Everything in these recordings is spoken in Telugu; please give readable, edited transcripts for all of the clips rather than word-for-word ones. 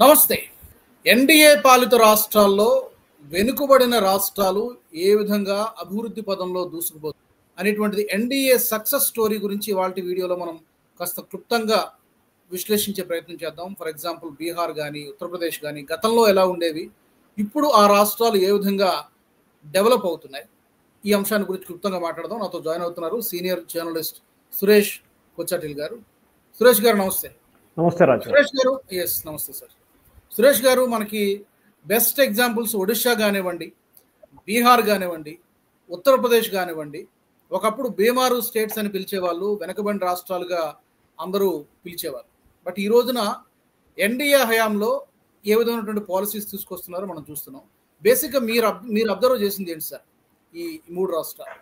నమస్తే. ఎన్డీఏ పాలిత రాష్ట్రాల్లో వెనుకబడిన రాష్ట్రాలు ఏ విధంగా అభివృద్ధి పదంలో దూసుకుపోతాయి అనేటువంటిది ఎన్డీఏ సక్సెస్ స్టోరీ గురించి ఇవాల్టి వీడియోలో మనం కాస్త క్లుప్తంగా విశ్లేషించే ప్రయత్నం చేద్దాం. ఫర్ ఎగ్జాంపుల్ బీహార్ కానీ, ఉత్తరప్రదేశ్ కానీ గతంలో ఎలా ఉండేవి, ఇప్పుడు ఆ రాష్ట్రాలు ఏ విధంగా డెవలప్ అవుతున్నాయి, ఈ అంశాన్ని గురించి క్లుప్తంగా మాట్లాడదాం. నాతో జాయిన్ అవుతున్నారు సీనియర్ జర్నలిస్ట్ సురేష్ కొచ్చాటిల్ గారు. సురేష్ గారు నమస్తే. నమస్తే రాజు. సురేష్ గారు నమస్తే సార్. సురేష్ గారు, మనకి బెస్ట్ ఎగ్జాంపుల్స్ ఒడిషా కానివ్వండి, బీహార్ కానివ్వండి, ఉత్తరప్రదేశ్ కానివ్వండి, ఒకప్పుడు బీమారు స్టేట్స్ అని పిలిచేవాళ్ళు, వెనకబడిన రాష్ట్రాలుగా అందరూ పిలిచేవారు. బట్ ఈ రోజున ఎన్డీఏ హయాంలో ఏ విధమైనటువంటి పాలసీస్ తీసుకొస్తున్నారో మనం చూస్తున్నాం. బేసిక్గా మీరు అబ్జర్వ్ చేసింది ఏంటి సార్ ఈ మూడు రాష్ట్రాలు?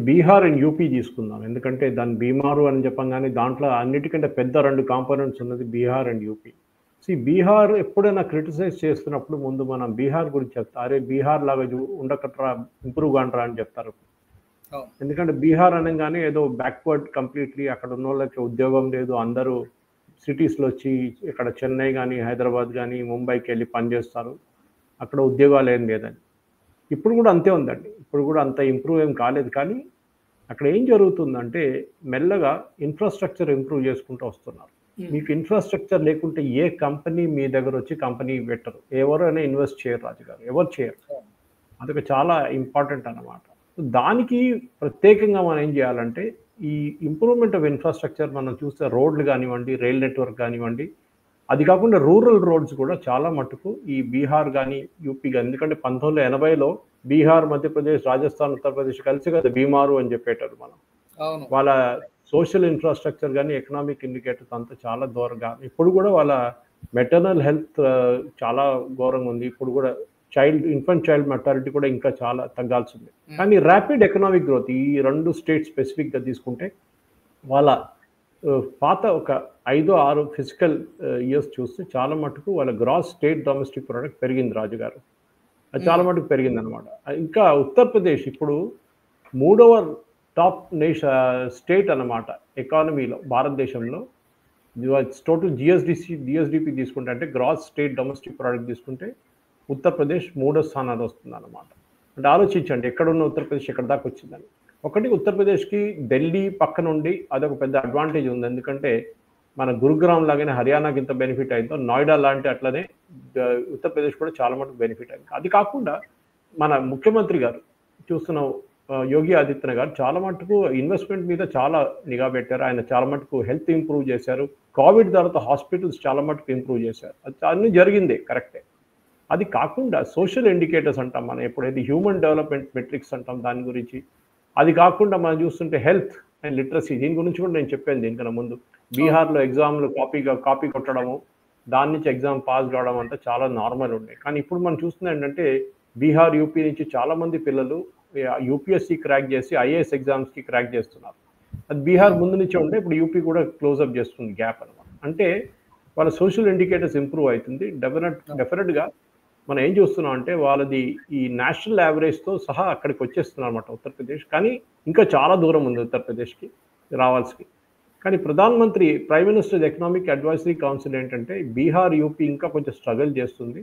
బీహార్ అండ్ యూపీ తీసుకుందాం, ఎందుకంటే దాని బీమారు అని చెప్పంగానే దాంట్లో అన్నిటికంటే పెద్ద రెండు కాంపోనెంట్స్ ఉన్నది బీహార్ అండ్ యూపీ. బీహార్ ఎప్పుడైనా క్రిటిసైజ్ చేస్తున్నప్పుడు ముందు మనం బీహార్ గురించి చెప్తా, అరే బీహార్ లాగా ఉండకట్రా, ఇంప్రూవ్ కాంట్రా అని చెప్తారు. ఎందుకంటే బీహార్ అనగానే ఏదో బ్యాక్వర్డ్ కంప్లీట్లీ, అక్కడ ఉన్న వాళ్ళకి ఉద్యోగం లేదు, అందరూ సిటీస్లో వచ్చి ఇక్కడ చెన్నై కానీ, హైదరాబాద్ కానీ, ముంబైకి వెళ్ళి పనిచేస్తారు, అక్కడ ఉద్యోగాలు ఏం లేదని. ఇప్పుడు కూడా అంతే ఉందండి, ఇప్పుడు కూడా అంత ఇంప్రూవ్ ఏం కాలేదు. కానీ అక్కడ ఏం జరుగుతుందంటే మెల్లగా ఇన్ఫ్రాస్ట్రక్చర్ ఇంప్రూవ్ చేసుకుంటూ వస్తున్నారు. మీకు ఇన్ఫ్రాస్ట్రక్చర్ లేకుంటే ఏ కంపెనీ మీ దగ్గర వచ్చి కంపెనీ పెట్టరు, ఎవరైనా ఇన్వెస్ట్ చేయరు రాజుగారు, ఎవరు చేయరు. అదొక చాలా ఇంపార్టెంట్ అన్నమాట. దానికి ప్రత్యేకంగా మనం ఏం చేయాలంటే ఈ ఇంప్రూవ్మెంట్ ఆఫ్ ఇన్ఫ్రాస్ట్రక్చర్ మనం చూస్తే రోడ్లు కానివ్వండి, రైల్ నెట్వర్క్ కానివ్వండి, అది కాకుండా రూరల్ రోడ్స్ కూడా చాలా మటుకు ఈ బీహార్ కానీ యూపీ కానీ, ఎందుకంటే 1980లో బీహార్, మధ్యప్రదేశ్, రాజస్థాన్, ఉత్తరప్రదేశ్ కలిసి కదా బీమారు అని చెప్పేటారు మనం. వాళ్ళ సోషల్ ఇన్ఫ్రాస్ట్రక్చర్ కానీ, ఎకనామిక్ ఇండికేటర్స్ అంతా చాలా దూరంగా. ఇప్పుడు కూడా వాళ్ళ మెటర్నల్ హెల్త్ చాలా ఘోరంగా ఉంది. ఇప్పుడు కూడా ఇన్ఫెంట్ చైల్డ్ మెటారిటీ కూడా ఇంకా చాలా తగ్గాల్సింది. కానీ ర్యాపిడ్ ఎకనామిక్ గ్రోత్ ఈ రెండు స్టేట్ స్పెసిఫిక్గా తీసుకుంటే వాళ్ళ పాత ఒక 5-6 ఫిజికల్ ఇయర్స్ చూస్తే చాలా మటుకు వాళ్ళ గ్రాస్ స్టేట్ డొమెస్టిక్ ప్రోడక్ట్ పెరిగింది రాజుగారు, అది చాలా మటుకు పెరిగింది అనమాట. ఇంకా ఉత్తరప్రదేశ్ ఇప్పుడు 3వ టాప్ స్టేట్ అన్నమాట ఎకానమీలో భారతదేశంలో. టోటల్ జిఎస్డిపి తీసుకుంటే, అంటే గ్రాస్ స్టేట్ డొమెస్టిక్ ప్రోడక్ట్ తీసుకుంటే ఉత్తరప్రదేశ్ 3వ స్థానాలు వస్తుంది అన్నమాట. అంటే ఆలోచించండి ఎక్కడున్న ఉత్తరప్రదేశ్ ఎక్కడ దాకా వచ్చిందని. ఒకటి, ఉత్తరప్రదేశ్కి ఢిల్లీ పక్క నుండి అదొక పెద్ద అడ్వాంటేజ్ ఉంది, ఎందుకంటే మన గురుగ్రామ్ లాగానే హర్యానాకి ఇంత బెనిఫిట్ అయిందో, నోయిడా లాంటి అట్లనే ఉత్తరప్రదేశ్ కూడా చాలా మటుకు బెనిఫిట్ అయింది. అది కాకుండా మన ముఖ్యమంత్రి గారు చూస్తున్నాం, యోగి ఆదిత్యనాథ్ గారు చాలా మటుకు ఇన్వెస్ట్మెంట్ మీద చాలా నిఘా పెట్టారు. ఆయన చాలా మటుకు హెల్త్ ఇంప్రూవ్ చేశారు. కోవిడ్ తర్వాత హాస్పిటల్స్ చాలా మటుకు ఇంప్రూవ్ చేశారు. అది అన్నీ జరిగిందే, కరెక్టే. అది కాకుండా సోషల్ ఇండికేటర్స్ అంటాం మనం, ఎప్పుడైతే హ్యూమన్ డెవలప్మెంట్ మెట్రిక్స్ అంటాం దాని గురించి. అది కాకుండా మనం చూస్తుంటే హెల్త్ అండ్ లిటరసీ, దీని గురించి కూడా నేను చెప్పాను దీనికన్నా ముందు. బీహార్లో ఎగ్జామ్లు కాపీ కొట్టడము, దాని నుంచి ఎగ్జామ్ పాస్ కావడం అంతా చాలా నార్మల్ ఉండే. కానీ ఇప్పుడు మనం చూస్తుంది ఏంటంటే బీహార్, యూపీ నుంచి చాలామంది పిల్లలు యూపీఎస్సీ క్రాక్ చేసి ఐఏఎస్ ఎగ్జామ్స్కి క్రాక్ చేస్తున్నారు. అది బీహార్ ముందు నుంచే ఉంటే ఇప్పుడు యూపీ కూడా క్లోజ్అప్ చేస్తుంది గ్యాప్ అనమాట. అంటే వాళ్ళ సోషల్ ఇండికేటర్స్ ఇంప్రూవ్ అవుతుంది. డెఫినెట్గా మనం ఏం చూస్తున్నాం అంటే వాళ్ళది ఈ నేషనల్ యావరేజ్తో సహా అక్కడికి వచ్చేస్తున్నారు అనమాట ఉత్తరప్రదేశ్. కానీ ఇంకా చాలా దూరం ఉంది ఉత్తరప్రదేశ్కి రావాల్సి. కానీ prime minister economic advisory council ఏంటంటే బీహార్, యూపీ ఇంకా కొంచెం స్ట్రగుల్ చేస్తుంది,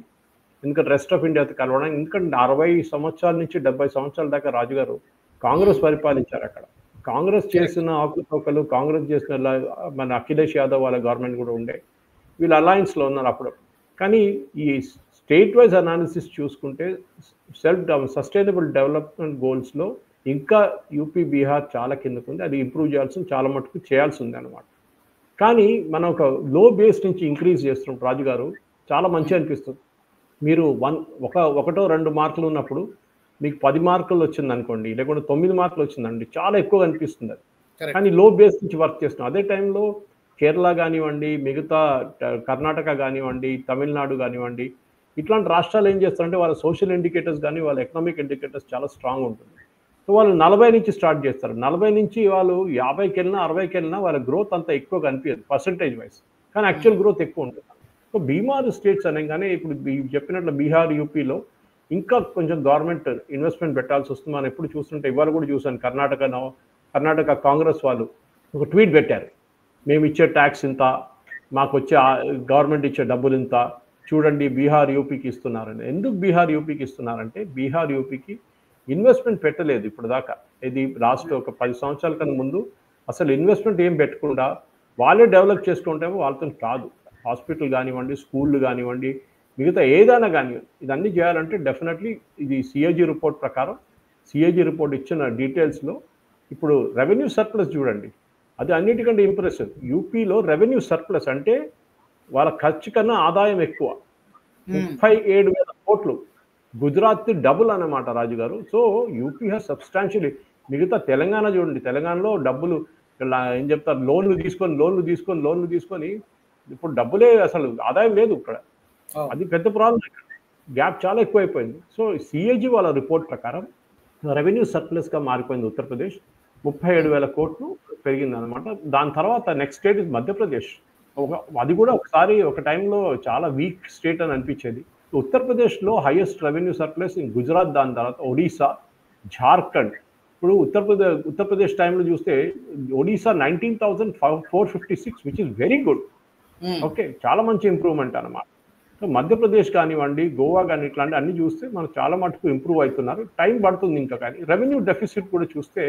ఎందుకంటే రెస్ట్ ఆఫ్ ఇండియాతో కలవడానికి. ఎందుకంటే 60 సంవత్సరాల నుంచి 70 సంవత్సరాల దాకా రాజుగారు కాంగ్రెస్ పరిపాలించారు అక్కడ. కాంగ్రెస్ చేసిన ఆకుతోకలు, కాంగ్రెస్ చేసిన మన అఖిలేష్ యాదవ్ వాళ్ళ గవర్నమెంట్ కూడా ఉండే, వీళ్ళు అలయన్స్లో ఉన్నారు అప్పుడు. కానీ ఈ స్టేట్ వైజ్ అనాలిసిస్ చూసుకుంటే సస్టైనబుల్ డెవలప్మెంట్ గోల్స్లో ఇంకా యూపీ, బీహార్ చాలా కిందకు ఉంది. అది ఇంప్రూవ్ చేయాల్సింది, చాలా మటుకు చేయాల్సి ఉంది అనమాట. కానీ మనం ఒక లో బేస్ నుంచి ఇంక్రీజ్ చేస్తున్నాం రాజుగారు, చాలా మంచి అనిపిస్తుంది. మీరు 1-2 మార్కులు ఉన్నప్పుడు మీకు 10 మార్కులు వచ్చింది అనుకోండి, లేకుంటే 9 మార్కులు వచ్చిందండి, చాలా ఎక్కువ అనిపిస్తుంది అది. కానీ లో బేస్ నుంచి వర్క్ చేస్తున్నాం. అదే టైంలో కేరళ కానివ్వండి, మిగతా కర్ణాటక కానివ్వండి, తమిళనాడు కానివ్వండి, ఇట్లాంటి రాష్ట్రాలు ఏం చేస్తారంటే వాళ్ళ సోషల్ ఇండికేటర్స్ కానీ, వాళ్ళ ఎకనామిక్ ఇండికేటర్స్ చాలా స్ట్రాంగ్ ఉంటుంది. సో వాళ్ళు 40 నుంచి స్టార్ట్ చేస్తారు. 40 నుంచి వాళ్ళు 50కి వెళ్ళినా 60కి వెళ్ళినా వాళ్ళ గ్రోత్ అంత ఎక్కువ కనిపించదు పర్సంటేజ్ వైజ్, కానీ యాక్చువల్ గ్రోత్ ఎక్కువ ఉంటుంది. సో బీమారు స్టేట్స్ అనగానే ఇప్పుడు చెప్పినట్లు బీహార్, యూపీలో ఇంకా కొంచెం గవర్నమెంట్ ఇన్వెస్ట్మెంట్ పెట్టాల్సి వస్తుంది. మనం ఎప్పుడు చూస్తుంటే ఇవాళ కూడా చూసాను, కర్ణాటక కాంగ్రెస్ వాళ్ళు ఒక ట్వీట్ పెట్టారు, మేము ఇచ్చే ట్యాక్స్ ఇంత, మాకు వచ్చే గవర్నమెంట్ ఇచ్చే డబ్బులు ఇంత, చూడండి బీహార్ యూపీకి ఇస్తున్నారని. ఎందుకు బీహార్ యూపీకి ఇస్తున్నారంటే బీహార్ యూపీకి ఇన్వెస్ట్మెంట్ పెట్టలేదు ఇప్పుడు దాకా. ఇది లాస్ట్ ఒక 10 సంవత్సరాల కన్నా ముందు అసలు ఇన్వెస్ట్మెంట్ ఏం పెట్టకుండా వాళ్ళే డెవలప్ చేసుకుంటేమో వాళ్ళతో కాదు. హాస్పిటల్ కానివ్వండి, స్కూళ్ళు కానివ్వండి, మిగతా ఏదైనా కానివ్వండి, ఇదన్నీ చేయాలంటే డెఫినెట్లీ ఇది సిఏజీ రిపోర్ట్ ప్రకారం, సిఏజీ రిపోర్ట్ ఇచ్చిన డీటెయిల్స్లో ఇప్పుడు రెవెన్యూ సర్ప్లస్ చూడండి, అది అన్నిటికంటే ఇంప్రెసివ్. యూపీలో రెవెన్యూ సర్ప్లస్ అంటే వాళ్ళ ఖర్చు కన్నా ఆదాయం ఎక్కువ, 37,000 కోట్లు. గుజరాత్ డబుల్ అన్నమాట రాజు గారు. So UP has substantially. మిగతా తెలంగాణ చూడండి, తెలంగాణలో డబ్బులు ఏం చెప్తారు, లోన్లు తీసుకొని ఇప్పుడు డబ్బులే, అసలు ఆదాయం లేదు ఇక్కడ. అది పెద్ద ప్రాబ్లం, గ్యాప్ చాలా ఎక్కువైపోయింది. సో సిఏజీ వాళ్ళ రిపోర్ట్ ప్రకారం రెవెన్యూ సర్ప్లస్గా మారిపోయింది ఉత్తరప్రదేశ్, 37,000 కోట్లు పెరిగింది అనమాట. దాని తర్వాత నెక్స్ట్ స్టేట్ ఇస్ మధ్యప్రదేశ్. అది కూడా ఒకసారి ఒక టైంలో చాలా వీక్ స్టేట్ అని అనిపించేది. ఉత్తరప్రదేశ్లో highest revenue surplus in Gujarat, దాని తర్వాత ఒడిశా, ఝార్ఖండ్. ఇప్పుడు ఉత్తరప్రదేశ్ టైంలో చూస్తే Odisha 19,456, which is very good. Okay, చాలా మంచి ఇంప్రూవ్మెంట్ అనమాట. సో మధ్యప్రదేశ్ కానివ్వండి, గోవా కానీ ఇట్లాంటి అన్ని చూస్తే మనకు చాలా మటుకు ఇంప్రూవ్ అవుతున్నారు. టైం పడుతుంది ఇంకా. కానీ రెవెన్యూ డెఫిసిట్ కూడా చూస్తే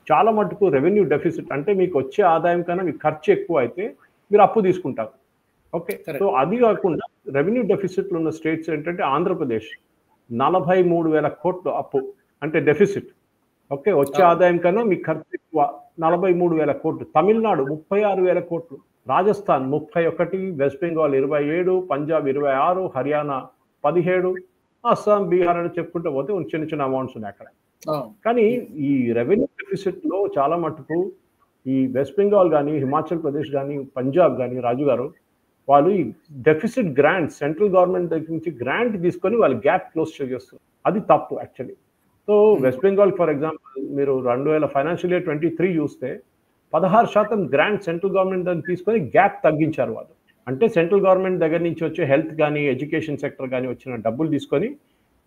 చాలా మటుకు రెవెన్యూ డెఫిసిట్ అంటే మీకు వచ్చే ఆదాయం కన్నా మీకు ఖర్చు ఎక్కువ అయితే మీరు అప్పు తీసుకుంటారు. ఓకే, సో అది కాకుండా రెవెన్యూ డెఫిసిట్లు ఉన్న స్టేట్స్ ఏంటంటే ఆంధ్రప్రదేశ్ 43,000 కోట్లు అప్పు అంటే డెఫిసిట్. ఓకే, వచ్చే ఆదాయం కన్నా మీకు ఖర్చు ఎక్కువ, 43,000 కోట్లు. తమిళనాడు 36,000 కోట్లు, రాజస్థాన్ 31, వెస్ట్ బెంగాల్ 27, పంజాబ్ 26, హర్యానా 17, అస్సాం, బీహార్ అని చెప్పుకుంటూ పోతే చిన్న చిన్న అమౌంట్స్ ఉన్నాయి అక్కడ. కానీ ఈ రెవెన్యూ డెఫిసిట్లో చాలా మటుకు ఈ వెస్ట్ బెంగాల్ కానీ, హిమాచల్ ప్రదేశ్ కానీ, పంజాబ్ కానీ రాజు గారు వాళ్ళు ఈ డెఫిసిట్ గ్రాంట్, సెంట్రల్ గవర్నమెంట్ దగ్గర నుంచి గ్రాంట్ తీసుకొని వాళ్ళు గ్యాప్ క్లోజ్ చేస్తారు. అది తప్పు actually. So west Bengal for example మీరు 2000 ఫైనాన్షియల్ ఇయర్ 23 చూస్తే 16% గ్రాంట్ సెంట్రల్ గవర్నమెంట్ దగ్గర తీసుకొని గ్యాప్ తగ్గించారు వాళ్ళు. అంటే సెంట్రల్ గవర్నమెంట్ దగ్గర నుంచి వచ్చే హెల్త్ కానీ, ఎడ్యుకేషన్ సెక్టర్ కానీ వచ్చిన డబ్బులు తీసుకొని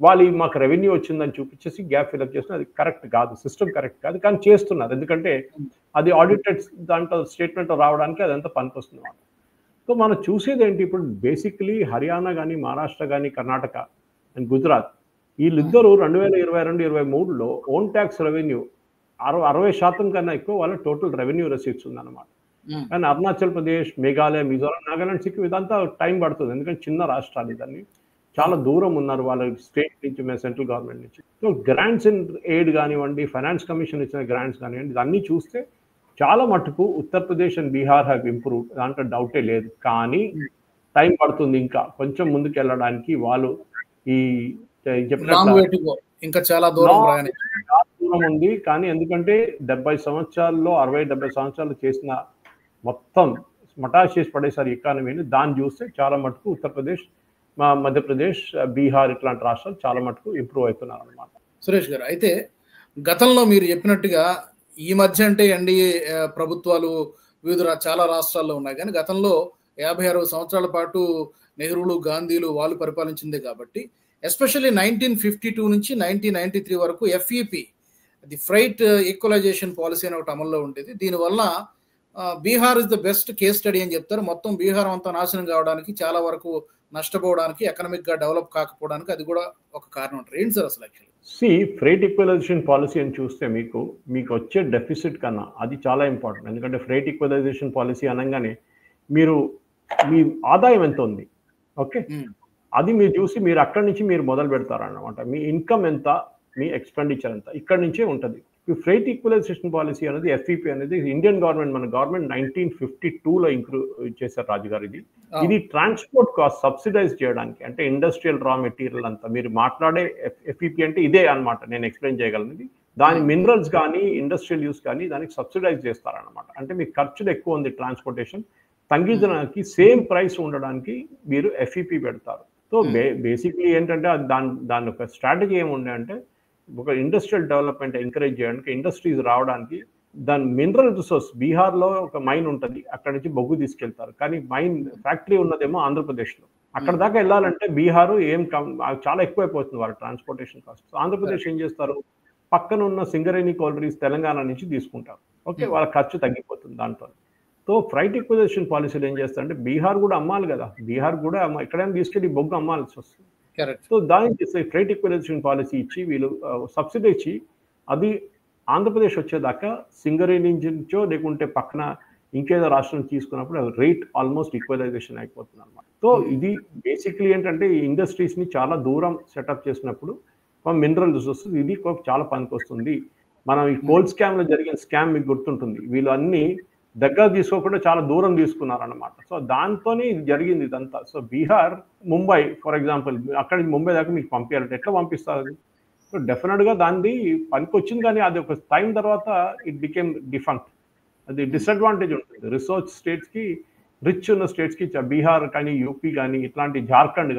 వాళ్ళు మాకు రెవెన్యూ వచ్చిందని చూపించేసి గ్యాప్ ఫిల్అప్ చేస్తున్నారు. అది కరెక్ట్ కాదు, సిస్టమ్ కరెక్ట్ కాదు, కానీ చేస్తున్నారు. ఎందుకంటే అది ఆడిటెడ్ దాంట్లో స్టేట్మెంట్ రావడానికి అదంతా పనికొస్తుంది. సో మనం చూసేది ఏంటి, ఇప్పుడు బేసిక్లీ హర్యానా కానీ, మహారాష్ట్ర కానీ, కర్ణాటక అండ్ గుజరాత్, వీళ్ళిద్దరూ 2022-23లో ఓన్ ట్యాక్స్ రెవెన్యూ 60% కన్నా ఎక్కువ వాళ్ళ టోటల్ రెవెన్యూ రెసీట్స్ ఉందన్నమాట. కానీ అరుణాచల్ ప్రదేశ్, మేఘాలయ, మిజోరాం, నాగాలాండ్, సిక్కిం ఇదంతా టైం పడుతుంది. ఎందుకంటే చిన్న రాష్ట్రాలు, ఇదన్నీ చాలా దూరం ఉన్నారు వాళ్ళ స్టేట్ నుంచి, మేము సెంట్రల్ గవర్నమెంట్ నుంచి. సో గ్రాంట్స్ ఇన్ ఎయిడ్ కానివ్వండి, ఫైనాన్స్ కమిషన్ ఇచ్చిన గ్రాంట్స్ కానివ్వండి, ఇదన్నీ చూస్తే చాలా మటుకు Uttar Pradesh and Bihar have improve, దాంట్లో డౌటే లేదు. కానీ టైం పడుతుంది ఇంకా కొంచెం ముందుకు వెళ్ళడానికి. వాళ్ళు ఈ చెప్పినట్టు ఇంకా చాలా దూరం ఉంది. కానీ ఎందుకంటే 70 సంవత్సరాల్లో 60-70 సంవత్సరాలు చేసిన మొత్తం మటాష్ చేసి పడేసారి ఎకానమీని. దాన్ని చూస్తే చాలా మటుకు ఉత్తరప్రదేశ్, మధ్యప్రదేశ్, బీహార్ ఇట్లాంటి రాష్ట్రాలు చాలా మటుకు ఇంప్రూవ్ అవుతున్నారు అనమాట. సురేష్ గారు, అయితే గతంలో మీరు చెప్పినట్టుగా ఈ మధ్య అంటే ఎన్డీఏ ప్రభుత్వాలు వివిధ చాలా రాష్ట్రాల్లో ఉన్నాయి. కానీ గతంలో 50-60 సంవత్సరాల పాటు నెహ్రూలు, గాంధీలు వాళ్ళు పరిపాలించిందే కాబట్టి, ఎస్పెషల్లీ 1952 నుంచి 1993 వరకు FEP, the freight equalisation policy అని ఒకటి అమల్లో ఉండేది. దీనివల్ల Bihar is the best case study అని చెప్తారు. మొత్తం బీహార్ అంతా నాశనం కావడానికి, చాలా వరకు నష్టపోవడానికి, ఎకనామిక్గా డెవలప్ కాకపోవడానికి అది కూడా ఒక కారణం అంటారు. ఏంటి సార్ అసలు యాక్చువల్లీ ఫ్రైట్ ఈక్వలైజేషన్ పాలసీ అని చూస్తే మీకు వచ్చే డెఫిసిట్ కన్నా అది చాలా ఇంపార్టెంట్. ఎందుకంటే ఫ్రైట్ ఈక్వలైజేషన్ పాలసీ అనగానే మీ ఆదాయం ఎంత ఉంది, ఓకే, అది మీరు చూసి మీరు అక్కడి నుంచి మీరు మొదలు పెడతారన్నమాట. మీ ఇన్కమ్ ఎంత, మీ ఎక్స్పెండిచర్ ఎంత, ఇక్కడి నుంచే ఉంటుంది. ఈ ఫ్రైట్ ఈక్వలైజేషన్ పాలసీ అనేది, ఎఫ్ఈపి అనేది ఇండియన్ గవర్నమెంట్, మన గవర్నమెంట్ 1952లో ఇంక్లూడ్ చేశారు రాజుగారు. ఇది ట్రాన్స్పోర్ట్ కాస్ట్ సబ్సిడైజ్ చేయడానికి, అంటే ఇండస్ట్రియల్ రా మెటీరియల్ అంతా మీరు మాట్లాడే ఎఫ్ఈపి అంటే ఇదే అనమాట. నేను ఎక్స్ప్లెయిన్ చేయగలను. దాని మినరల్స్ కానీ, ఇండస్ట్రియల్ యూస్ కానీ దానికి సబ్సిడైజ్ చేస్తారనమాట. అంటే మీకు ఖర్చులు ఎక్కువ ఉంది, ట్రాన్స్పోర్టేషన్ తగ్గించడానికి, సేమ్ ప్రైస్ ఉండడానికి మీరు ఎఫ్ఈపి పెడతారు. సో బేసిక్లీ ఏంటంటే దాని ఒక స్ట్రాటజీ ఏముండే అంటే, ఒక ఇండస్ట్రియల్ డెవలప్మెంట్ ఎంకరేజ్ చేయడానికి, ఇండస్ట్రీస్ రావడానికి, దాని మినరల్ రిసోర్స్, బీహార్లో ఒక మైన్ ఉంటుంది, అక్కడ నుంచి బొగ్గు తీసుకెళ్తారు. కానీ మైన్ ఫ్యాక్టరీ ఉన్నదేమో ఆంధ్రప్రదేశ్లో. అక్కడ దాకా వెళ్ళాలంటే బీహారు చాలా ఎక్కువైపోతుంది వాళ్ళ ట్రాన్స్పోర్టేషన్ కాస్ట్. ఆంధ్రప్రదేశ్ ఏం చేస్తారు, పక్కన ఉన్న సింగరేణి కోల్రీస్ తెలంగాణ నుంచి తీసుకుంటారు. ఓకే, వాళ్ళ ఖర్చు తగ్గిపోతుంది దాంట్లో. సో ఫ్రైట్ ఎక్విజిషన్ పాలసీలు ఏం చేస్తారంటే బీహార్ కూడా అమ్మాలి కదా, బీహార్ కూడా ఎక్కడైనా తీసుకెళ్ళి బొగ్గు అమ్మాల్సి వస్తుంది. సో దానికి ఫ్రైట్ ఎక్విజిషన్ పాలసీ ఇచ్చి వీళ్ళు సబ్సిడీ ఇచ్చి అది ఆంధ్రప్రదేశ్ వచ్చేదాకా సింగరేణి నుంచో లేకుంటే పక్కన ఇంకేదో రాష్ట్రం తీసుకున్నప్పుడు రేట్ ఆల్మోస్ట్ ఈక్వలైజేషన్ అయిపోతుంది అనమాట. సో ఇది బేసిక్లీ ఏంటంటే ఈ ఇండస్ట్రీస్ని చాలా దూరం సెటప్ చేసినప్పుడు మినరల్ రిసోర్సెస్ ఇది చాలా పనికి వస్తుంది. మనం ఈ కోల్ స్కామ్లో జరిగిన స్కామ్ మీకు గుర్తుంటుంది, వీళ్ళు అన్ని దగ్గర తీసుకోకుండా చాలా దూరం తీసుకున్నారన్నమాట. సో దాంతోనే ఇది జరిగింది ఇదంతా. So Bihar Mumbai for example, అక్కడి నుంచి ముంబై దాకా మీకు పంపించాలంటే ఎట్లా పంపిస్తారు? సో డెఫినెట్గా దాన్ని పనికి వచ్చింది, కానీ అది ఒక టైం తర్వాత ఇట్ బికేమ్ డిఫంక్ట్. అది డిసడ్వాంటేజ్ ఉంటుంది రిసోర్స్ స్టేట్స్కి, రిచ్ ఉన్న స్టేట్స్కి, బీహార్ కానీ యూపీ కానీ ఇట్లాంటి జార్ఖండ్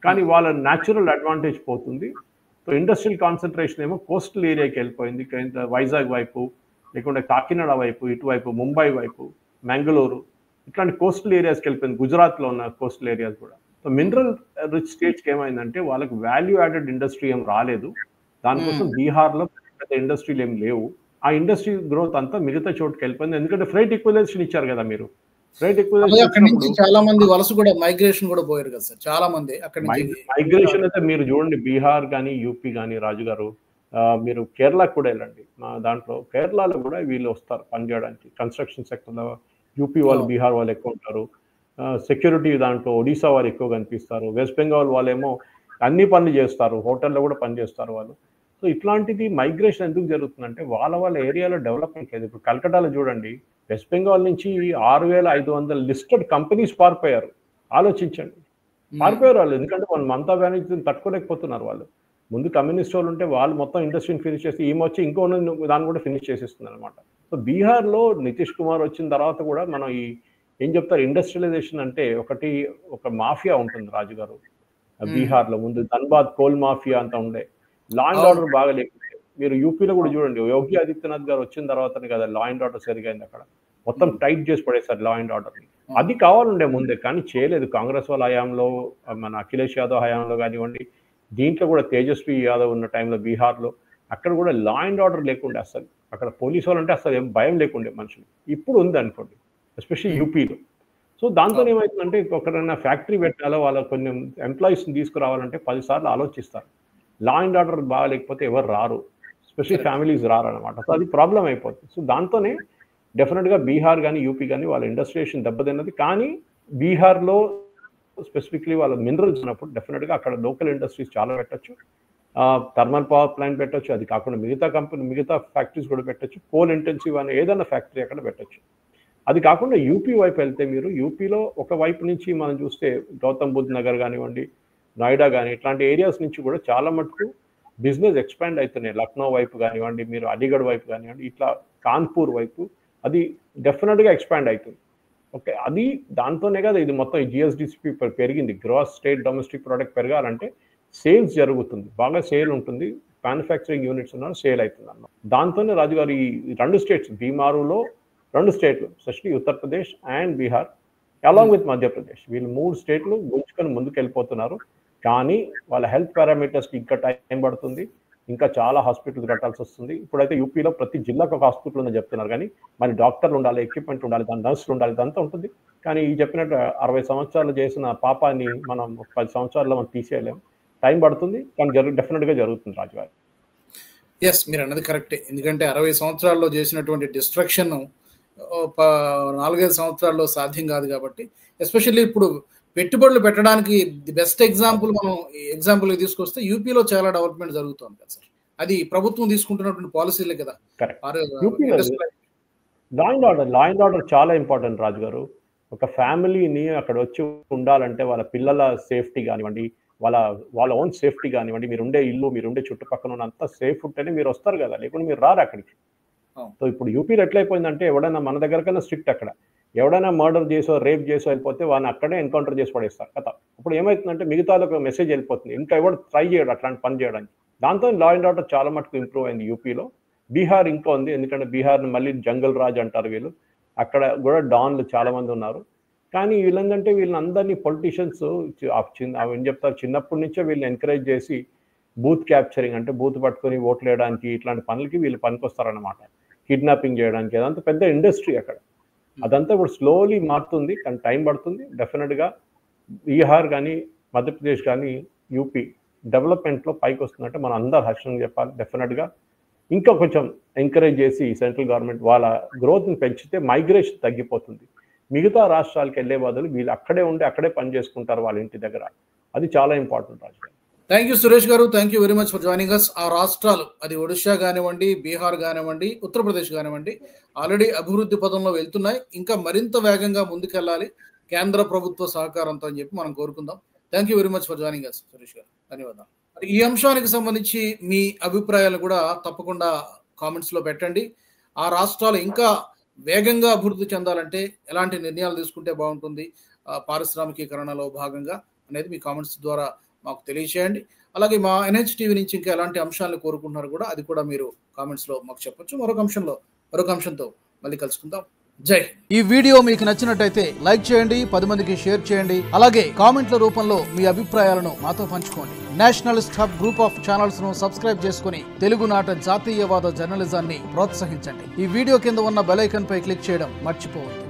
కానీ వాళ్ళ న్యాచురల్ అడ్వాంటేజ్ పోతుంది. సో ఇండస్ట్రియల్ కాన్సన్ట్రేషన్ ఏమో కోస్టల్ ఏరియాకి వెళ్ళిపోయింది, వైజాగ్ వైపు లేకుంటే కాకినాడ వైపు, ఇటువైపు ముంబై వైపు, మ్యాంగళూరు ఇట్లాంటి కోస్టల్ ఏరియాస్కి వెళ్ళిపోయింది, గుజరాత్లో ఉన్న కోస్టల్ ఏరియాస్ కూడా. సో మినరల్ రిచ్ స్టేట్స్కి ఏమైందంటే వాళ్ళకి వాల్యూ యాడెడ్ ఇండస్ట్రీ ఏం రాలేదు, దానికోసం బీహార్లో పెద్ద ఇండస్ట్రీలు ఏం లేవు. ఆ ఇండస్ట్రీ గ్రోత్ అంతా మిగతా చోటుకి వెళ్ళిపోయింది, ఎందుకంటే ఫ్రైట్ ఈక్వలైజేషన్ ఇచ్చారు కదా మీరు. ఫ్రైట్ ఈక్వలైజేషన్ చాలా మంది వలస కూడా మైగ్రేషన్ కూడా పోయారు కదా సార్, చాలా మంది అక్కడ మైగ్రేషన్ అయితే మీరు చూడండి, బీహార్ కానీ యూపీ కానీ రాజు గారు, మీరు కేరళకు కూడా వెళ్ళండి, మా దాంట్లో కేరళలో కూడా వీళ్ళు వస్తారు పనిచేయడానికి కన్స్ట్రక్షన్ సెక్టర్లో. యూపీ వాళ్ళు బీహార్ వాళ్ళు ఎక్కువ ఉంటారు, సెక్యూరిటీ దాంట్లో ఒడిశా వాళ్ళు ఎక్కువ కనిపిస్తారు, వెస్ట్ బెంగాల్ వాళ్ళేమో అన్ని పనులు చేస్తారు, హోటల్లో కూడా పని చేస్తారు వాళ్ళు. సో ఇట్లాంటిది మైగ్రేషన్ ఎందుకు జరుగుతుందంటే వాళ్ళ ఏరియాలో డెవలప్మెంట్ లేదు. ఇప్పుడు కల్కటాలో చూడండి, వెస్ట్ బెంగాల్ నుంచి 6,500 లిస్టెడ్ కంపెనీస్ పారిపోయారు. ఆలోచించండి, పారిపోయారు వాళ్ళు, ఎందుకంటే వాళ్ళు మమతా బెనర్జీని తట్టుకోలేకపోతున్నారు. వాళ్ళు ముందు కమ్యూనిస్ట్ వాళ్ళు ఉంటే వాళ్ళు మొత్తం ఇండస్ట్రీని ఫినిష్ చేసి ఈమె వచ్చి ఇంకో దాన్ని కూడా ఫినిష్ చేసేస్తుంది అనమాట. సో బీహార్లో నితీష్ కుమార్ వచ్చిన తర్వాత కూడా మనం ఈ ఏం చెప్తారు, ఇండస్ట్రియలైజేషన్ అంటే ఒక మాఫియా ఉంటుంది రాజుగారు బీహార్లో. ముందు ధన్బాద్ కోల్ మాఫియా అంతా ఉండే, లా అండ్ ఆర్డర్ బాగా లేకుంటే. మీరు యూపీలో కూడా చూడండి, యోగి ఆదిత్యనాథ్ గారు వచ్చిన తర్వాతనే కదా లా అండ్ ఆర్డర్ సరిగైంది, అక్కడ మొత్తం టైట్ చేసి పడేసారు లా అండ్ ఆర్డర్ని. అది కావాలండే ముందే, కానీ చేయలేదు. కాంగ్రెస్ వాళ్ళ హయాంలో, మన అఖిలేష్ యాదవ్ హయాంలో కానివ్వండి, దీంట్లో కూడా తేజస్వి యాదవ్ ఉన్న టైంలో బీహార్లో అక్కడ కూడా లా అండ్ ఆర్డర్ లేకుండే అసలు. అక్కడ పోలీసు వాళ్ళు అంటే అసలు ఏం భయం లేకుండే మనుషులు. ఇప్పుడు ఉంది అనుకోండి, ఎస్పెషల్లీ యూపీలో. సో దాంతో ఏమవుతుందంటే ఒకరైనా ఫ్యాక్టరీ పెట్టాలో వాళ్ళ కొన్ని ఎంప్లాయీస్ని తీసుకురావాలంటే 10 సార్లు ఆలోచిస్తారు. లా అండ్ ఆర్డర్ బాగాలేకపోతే ఎవరు రారు, ఎస్పెషల్లీ ఫ్యామిలీస్ రారు అనమాట. సో అది ప్రాబ్లం అయిపోతుంది. సో దాంతోనే డెఫినెట్గా బీహార్ కానీ యూపీ కానీ వాళ్ళ ఇండస్ట్రియలైజేషన్ దెబ్బతిన్నది. కానీ బీహార్లో స్పెసిఫిక్లీ వాళ్ళ మినరల్స్ ఉన్నప్పుడు డెఫినెట్గా అక్కడ లోకల్ ఇండస్ట్రీస్ చాలా పెట్టచ్చు, థర్మల్ పవర్ ప్లాంట్ పెట్టచ్చు, అది కాకుండా మిగతా ఫ్యాక్టరీస్ కూడా పెట్టచ్చు, కోల్ ఇంటెన్సివ్ అనే ఏదైనా ఫ్యాక్టరీ అక్కడ పెట్టచ్చు. అది కాకుండా యూపీ వైపు వెళ్తే మీరు యూపీలో ఒక వైపు నుంచి మనం చూస్తే గౌతమ్ బుద్ధ్ నగర్ కానివ్వండి, నోయిడా కానీ ఇట్లాంటి ఏరియాస్ నుంచి కూడా చాలా మటుకు బిజినెస్ ఎక్స్పాండ్ అవుతున్నాయి. లక్నో వైపు కానివ్వండి, మీరు అలీగఢ్ వైపు కానివ్వండి, ఇట్లా కాన్పూర్ వైపు అది డెఫినెట్గా ఎక్స్పాండ్ అవుతుంది. ఓకే, అది దాంతోనే కదా ఇది మొత్తం జిఎస్డిసిపి పెరిగింది. గ్రాస్ స్టేట్ డొమెస్టిక్ ప్రోడక్ట్ పెరగాలంటే సేల్స్ జరుగుతుంది, బాగా సేల్ ఉంటుంది, మ్యానుఫ్యాక్చరింగ్ యూనిట్స్ ఉన్నారు, సేల్ అవుతుంది అన్నమాట. దాంతోనే రాజుగారు ఈ 2 స్టేట్స్, బీమారులో 2 స్టేట్లు, especially Uttar Pradesh and Bihar along with Madhya Pradesh, వీళ్ళు 3 స్టేట్లు గుంజుకొని ముందుకు వెళ్ళిపోతున్నారు. కానీ వాళ్ళ హెల్త్ పారామీటర్స్కి ఇంకా టైం పడుతుంది, ఇంకా చాలా హాస్పిటల్స్ కట్టాల్సి వస్తుంది. ఇప్పుడైతే యూపీలో ప్రతి జిల్లాకు ఒక హాస్పిటల్ ఉందని చెప్తున్నారు, కానీ మరి డాక్టర్లు ఉండాలి, ఎక్విప్మెంట్ ఉండాలి, దాని నర్సులు ఉండాలి, ఇదంతా ఉంటుంది. కానీ ఈ చెప్పినట్టు 60 సంవత్సరాలు చేసిన పాపాన్ని మనం 10 సంవత్సరాల్లో మనం తీసేయలేము, టైం పడుతుంది, కానీ డెఫినెట్గా జరుగుతుంది రాజుగారు. ఎస్, మీరు అన్నది కరెక్టే. ఎందుకంటే 60 సంవత్సరాల్లో చేసినటువంటి డిస్ట్రక్షన్ 4-5 సంవత్సరాల్లో సాధ్యం కాదు. కాబట్టి ఎస్పెషల్లీ ఇప్పుడు పెట్టుబడులు పెట్టడానికి ది బెస్ట్ ఎగ్జాంపుల్ మనం ఎగ్జాంపుల్ తీసుకొస్తే యూపీలో చాలా డెవలప్మెంట్ జరుగుతుంది కదా సార్. అది ప్రభుత్వం తీసుకుంటున్నటువంటి పాలసీలే కదా. లా అండ్ ఆర్డర్ చాలా ఇంపార్టెంట్ రాజు గారు. ఒక ఫ్యామిలీని అక్కడ వచ్చి ఉండాలంటే వాళ్ళ పిల్లల సేఫ్టీ కానివ్వండి, వాళ్ళ ఓన్ సేఫ్టీ కానివ్వండి, మీరుండే ఇల్లు, మీరుండే చుట్టుపక్కల ఉన్న అంతా సేఫ్ ఉంటేనే మీరు వస్తారు కదా, లేకుంటే మీరు రారు అక్కడికి. సో ఇప్పుడు యూపీలో ఎట్లయిపోయిందంటే ఎవడైనా మన దగ్గర కన్నా స్ట్రిక్ట్, అక్కడ ఎవడైనా మర్డర్ చేసో రేప్ చేసో వెళ్ళిపోతే వాళ్ళని అక్కడే ఎన్కౌంటర్ చేసి పడేస్తారు కదా. అప్పుడు ఏమవుతుందంటే మిగతాలకు మెసేజ్ వెళ్ళిపోతుంది, ఇంకా ఎవరు ట్రై చేయడు అట్లాంటి పని చేయడానికి. దాంతో లా అండ్ ఆర్డర్ చాలా మటుకు ఇంప్రూవ్ అయింది యూపీలో. బీహార్ ఇంకా ఉంది, ఎందుకంటే బీహార్ని మళ్ళీ జంగల్ రాజ్ అంటారు వీళ్ళు, అక్కడ కూడా డాన్లు చాలా మంది ఉన్నారు. కానీ వీళ్ళందంటే వీళ్ళందరినీ పొలిటీషియన్స్ ఏం చెప్తారు, చిన్నప్పటి నుంచే వీళ్ళని ఎంకరేజ్ చేసి బూత్ క్యాప్చరింగ్ అంటే బూత్ పట్టుకొని ఓట్లు వేయడానికి ఇట్లాంటి పనులకి వీళ్ళు పనికొస్తారన్నమాట, కిడ్నాపింగ్ చేయడానికి. అదంతా పెద్ద ఇండస్ట్రీ అక్కడ. అదంతా ఇప్పుడు స్లోలీ మారుతుంది, కానీ టైం పడుతుంది. డెఫినెట్గా బీహార్ కానీ, మధ్యప్రదేశ్ కానీ, యూపీ డెవలప్మెంట్లో పైకి వస్తుందంటే మనం అందరు హర్షంగా చెప్పాలి. డెఫినెట్గా ఇంకా కొంచెం ఎంకరేజ్ చేసి సెంట్రల్ గవర్నమెంట్ వాళ్ళ గ్రోత్ని పెంచితే మైగ్రేషన్ తగ్గిపోతుంది. మిగతా రాష్ట్రాలకు వెళ్ళే బదులు వీళ్ళు అక్కడే ఉండి అక్కడే పని చేసుకుంటారు వాళ్ళ ఇంటి దగ్గర. అది చాలా ఇంపార్టెంట్. రాజకీయం. Thank you Suresh garu, thank you very much for joining us. ఆ రాష్ట్రాలు అది ఒడిషా కానివ్వండి, బీహార్ కానివ్వండి, ఉత్తరప్రదేశ్ కానివ్వండి, ఆల్రెడీ అభివృద్ధి పదంలో వెళ్తున్నాయి. ఇంకా మరింత వేగంగా ముందుకెళ్ళాలి కేంద్ర ప్రభుత్వ సహకారంతో అని చెప్పి మనం కోరుకుందాం. Thank you very much for joining us Suresh garu, ధన్యవాదాలు. ఈ అంశానికి సంబంధించి మీ అభిప్రాయాలు కూడా తప్పకుండా కామెంట్స్లో పెట్టండి. ఆ రాష్ట్రాలు ఇంకా వేగంగా అభివృద్ధి చెందాలంటే ఎలాంటి నిర్ణయాలు తీసుకుంటే బాగుంటుంది పారిశ్రామికీకరణలో భాగంగా అనేది మీ కామెంట్స్ ద్వారా మాకు తెలియజేయండి. అలాగే మా NH టీవీ నుంచి ఇంకా ఎలాంటి అంశాలను కోరుకుంటున్నారు కూడా అది కూడా మీరు కామెంట్స్లో మాకు చెప్పొచ్చు. మరొక అంశంతో మళ్ళీ కలుసుకుందాం. జై. ఈ వీడియో మీకు నచ్చినట్టయితే లైక్ చేయండి, 10 మందికి షేర్ చేయండి. అలాగే కామెంట్ల రూపంలో మీ అభిప్రాయాలను మాతో పంచుకోండి. Nationalist hub group of channels ను సబ్స్క్రైబ్ చేసుకుని తెలుగునాట జాతీయవాద జర్నలిజాన్ని ప్రోత్సహించండి. ఈ వీడియో కింద ఉన్న బెల్ ఐకాన్ పై క్లిక్ చేయడం మర్చిపోవద్దు.